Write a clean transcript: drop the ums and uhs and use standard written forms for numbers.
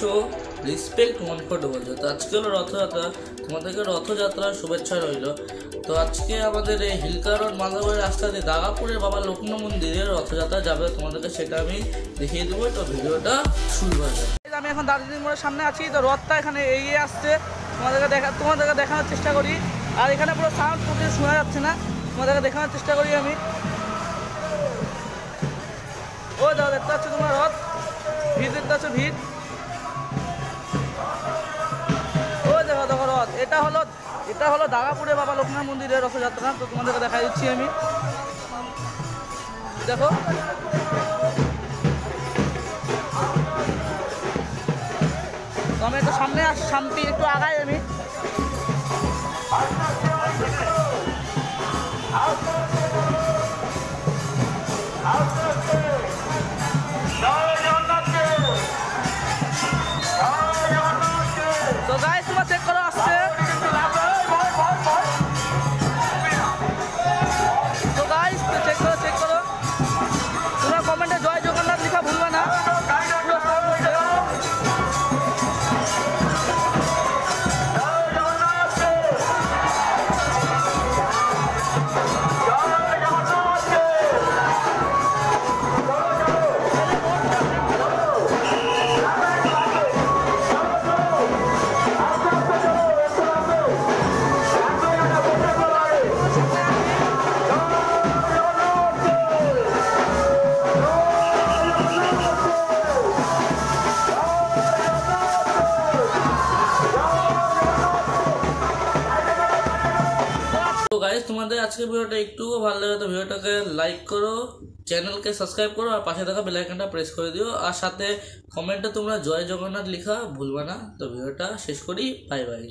বলছো, রেসপেক্ট 1 বলছো। তো আজকে হলো রথযাত্রা, তোমাদেরকে রথযাত্রার শুভেচ্ছা রইল। তো আজকে আমাদের এই হিলকা রোড মাদারবাড়ির রাস্তা দিয়ে দাগাপুরের বাবা লোকনাথ মন্দিরে রথযাত্রা যাবে, তোমাদেরকে সেটা আমি দেখিয়ে দেবো। তো ভিডিওটা শুরু হয়ে যাবে। আমি এখন দার্জিলিং মোড়ের সামনে আছি, তো রথটা এখানে এগিয়ে আসছে, তোমাদেরকে দেখানোর চেষ্টা করি। আর এখানে পুরো সাউন্ড ফুটেজ শোনা যাচ্ছে না, তোমাদেরকে দেখানোর চেষ্টা করি আমি। ও দাদা দেখতে পাচ্ছ তোমার রথ, ভিড় দেখতে পাচ্ছ, ভিড়। ও দেখো দেখো রথ, এটা হলো দাগাপুরে বাবা লোকনাথ মন্দিরের রথযাত্রা। তো তোমাদেরকে দেখা দিচ্ছি আমি, দেখো। তো আমি একটু সামনে শান্তি একটু আগাই আমি। তো গাইস তোমরা চেক করো, আসছে। তো গাইস চেক করো, তোমরা কমেন্টে জয় জগন্নাথ লেখা ভুলবে না। তো গাইস তোমাদের আজকের ভিডিওটা একটু ভালো লাগে তো ভিডিওটাকে লাইক করো, চ্যানেলকে সাবস্ক্রাইব করো, আর পাশে থাকা বেল আইকনটা প্রেস করে দিও, আর সাথে কমেন্টে তোমরা জয় জগন্নাথ লেখা ভুলবা না। তো ভিডিওটা শেষ করি, বাই বাই।